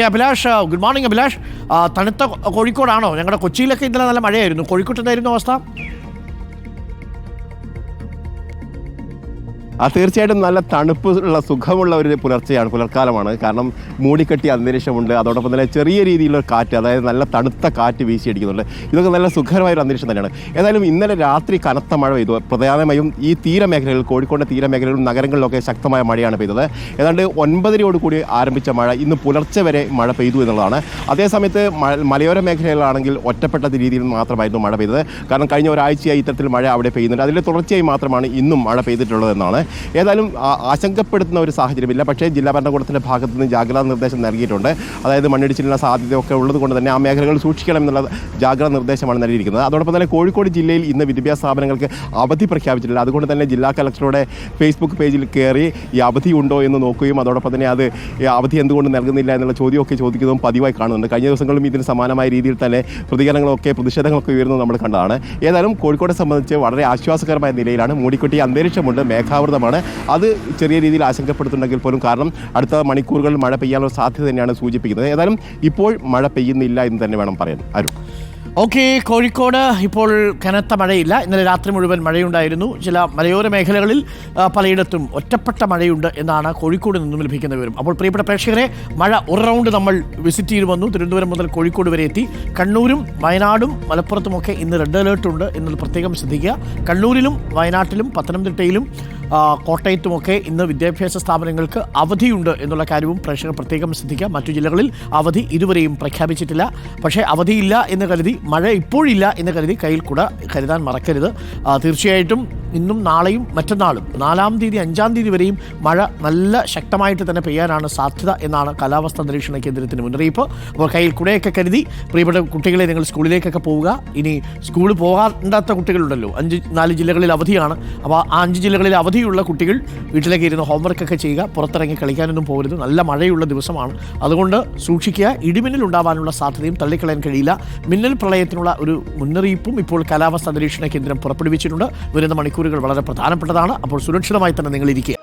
Abhilash, good morning Abhilash. തണുത്ത കോഴിക്കോടാണോ? ഞങ്ങളുടെ കൊച്ചിയിലൊക്കെ ഇന്നലെ നല്ല മഴയായിരുന്നു. കോഴിക്കോട്ട് എന്തായിരുന്നു അവസ്ഥ? തീർച്ചയായിട്ടും നല്ല തണുപ്പുള്ള സുഖമുള്ള ഒരു പുലർക്കാലമാണ്. കാരണം മൂടിക്കെട്ടിയ അന്തരീക്ഷമുണ്ട്, അതോടൊപ്പം തന്നെ ചെറിയ രീതിയിലുള്ള കാറ്റ്, അതായത് നല്ല തണുത്ത കാറ്റ് വീശിയടിക്കുന്നുണ്ട്. ഇതൊക്കെ നല്ല സുഖകരമായൊരു അന്തരീക്ഷം തന്നെയാണ്. ഏതായാലും ഇന്നലെ രാത്രി കനത്ത മഴ പെയ്തു. പ്രധാനമായും ഈ തീരമേഖലകളിൽ, കോഴിക്കോട് തീരമേഖലകളിലും നഗരങ്ങളിലൊക്കെ ശക്തമായ മഴയാണ് പെയ്തത്. ഏതാണ്ട് 9:30 ആരംഭിച്ച മഴ ഇന്ന് പുലർച്ചെ വരെ മഴ പെയ്തു എന്നുള്ളതാണ്. അതേസമയത്ത് മലയോര മേഖലകളിലാണെങ്കിൽ ഒറ്റപ്പെട്ട രീതിയിൽ മാത്രമായിരുന്നു മഴ പെയ്തത്. കാരണം കഴിഞ്ഞ ഒരാഴ്ചയായി ഇത്തരത്തിൽ മഴ അവിടെ പെയ്യുന്നുണ്ട്. അതിൻ്റെ തുടർച്ചയായി മാത്രമാണ് ഇന്നും മഴ പെയ്തിട്ടുള്ളതെന്നാണ്. ഏതായാലും ആശങ്കപ്പെടുത്തുന്ന ഒരു സാഹചര്യമില്ല. പക്ഷേ ജില്ലാ ഭരണകൂടത്തിൻ്റെ ഭാഗത്തു നിന്ന് ജാഗ്രതാ നിർദ്ദേശം നൽകിയിട്ടുണ്ട്. അതായത് മണ്ണിടിച്ചിലിനുള്ള സാധ്യതയൊക്കെ ഉള്ളത് കൊണ്ട് തന്നെ ആ മേഖലകൾ സൂക്ഷിക്കണം എന്നുള്ള ജാഗ്രതാ നിർദ്ദേശമാണ് നൽകിയിരിക്കുന്നത്. അതോടൊപ്പം തന്നെ കോഴിക്കോട് ജില്ലയിൽ ഇന്ന് വിദ്യാഭ്യാസ സ്ഥാപനങ്ങൾക്ക് അവധി പ്രഖ്യാപിച്ചിട്ടില്ല. അതുകൊണ്ട് തന്നെ ജില്ലാ കളക്ടറുടെ ഫേസ്ബുക്ക് പേജിൽ കയറി ഈ അവധി ഉണ്ടോ എന്ന് നോക്കുകയും അതോടൊപ്പം തന്നെ അത് അവധി എന്തുകൊണ്ട് നൽകുന്നില്ല എന്നുള്ള ചോദ്യമൊക്കെ ചോദിക്കുന്നതും പതിവായി കാണുന്നുണ്ട്. കഴിഞ്ഞ ദിവസങ്ങളിലും ഇതിന് സമാനമായ രീതിയിൽ തന്നെ പ്രതിഷേധങ്ങളൊക്കെ ഉയർന്നത് നമ്മൾ കണ്ടതാണ്. ഏതായാലും കോഴിക്കോടെ സംബന്ധിച്ച് വളരെ ആശ്വാസകരമായ നിലയിലാണ്. മൂടിക്കെട്ടിയ അന്തരീക്ഷമുണ്ട്, മേഘാവൃതമാണ്. അത് ചെറിയ രീതിയിൽ ആശങ്കപ്പെടുത്തുണ്ടെങ്കിൽ പോലും, കാരണം അടുത്ത മണിക്കൂറുകളിൽ മഴ പെയ്യാനുള്ള സാധ്യത തന്നെയാണ് സൂചിപ്പിക്കുന്നത്. ഏതായാലും ഇപ്പോൾ മഴ പെയ്യുന്നില്ല എന്ന് തന്നെ വേണം പറയാൻ. ഓക്കെ, കോഴിക്കോട് ഇപ്പോൾ കനത്ത മഴയില്ല. ഇന്നലെ രാത്രി മുഴുവൻ മഴയുണ്ടായിരുന്നു. ചില മലയോര മേഖലകളിൽ പലയിടത്തും ഒറ്റപ്പെട്ട മഴയുണ്ട് എന്നാണ് കോഴിക്കോട് നിന്നും ലഭിക്കുന്ന വിവരം. അപ്പോൾ പ്രിയപ്പെട്ട പ്രേക്ഷകരെ, മഴ ഒരു റൗണ്ട് നമ്മൾ വിസിറ്റ് ചെയ്ത് വന്നു. തിരുവനന്തപുരം മുതൽ കോഴിക്കോട് വരെ എത്തി. കണ്ണൂരും വയനാടും മലപ്പുറത്തുമൊക്കെ ഇന്ന് റെഡ് അലേർട്ട് ഉണ്ട് എന്നത് പ്രത്യേകം ശ്രദ്ധിക്കുക. കണ്ണൂരിലും വയനാട്ടിലും പത്തനംതിട്ടയിലും കോട്ടയത്തുമൊക്കെ ഇന്ന് വിദ്യാഭ്യാസ സ്ഥാപനങ്ങൾക്ക് അവധിയുണ്ട് എന്നുള്ള കാര്യവും പ്രേക്ഷകർ പ്രത്യേകം ശ്രദ്ധിക്കുക. മറ്റു ജില്ലകളിൽ അവധി ഇതുവരെയും പ്രഖ്യാപിച്ചിട്ടില്ല. പക്ഷേ അവധിയില്ല എന്ന് കരുതി, മഴ ഇപ്പോഴില്ല എന്ന് കരുതി കയ്യിൽ കൂടെ കരുതാൻ മറക്കരുത്. തീർച്ചയായിട്ടും ഇന്നും നാളെയും മറ്റന്നാളും 4-ാം തീയതി 5-ാം തീയതി വരെയും മഴ നല്ല ശക്തമായിട്ട് തന്നെ പെയ്യാനാണ് സാധ്യത എന്നാണ് കാലാവസ്ഥാ നിരീക്ഷണ കേന്ദ്രത്തിൻ്റെ മുന്നറിയിപ്പ്. അപ്പോൾ കയ്യിൽ കൂടെയൊക്കെ കരുതി പ്രിയപ്പെട്ട കുട്ടികളെ നിങ്ങൾ സ്കൂളിലേക്കൊക്കെ പോവുക. ഇനി സ്കൂളിൽ പോകാണ്ടാത്ത കുട്ടികളുണ്ടല്ലോ, 4 ജില്ലകളിൽ അവധിയാണ്. അപ്പോൾ ആ 5 ജില്ലകളിൽ അവധിയുള്ള കുട്ടികൾ വീട്ടിലേക്ക് ഇരുന്ന് ഹോംവർക്കൊക്കെ ചെയ്യുക. പുറത്തിറങ്ങി കളിക്കാനൊന്നും പോകരുത്. നല്ല മഴയുള്ള ദിവസമാണ്, അതുകൊണ്ട് സൂക്ഷിക്കുക. ഇടിമിന്നൽ ഉണ്ടാവാനുള്ള സാധ്യതയും തള്ളിക്കളയാൻ കഴിയില്ല. മിന്നൽ പ്രളയത്തിനുള്ള ഒരു മുന്നറിയിപ്പും ഇപ്പോൾ കാലാവസ്ഥാ നിരീക്ഷണ കേന്ദ്രം പുറപ്പെടുവിച്ചിട്ടുണ്ട്. വരുന്ന മണിക്കൂറുകൾ വളരെ പ്രധാനപ്പെട്ടതാണ്. അപ്പോൾ സുരക്ഷിതമായി തന്നെ നിങ്ങൾ ഇരിക്കുക.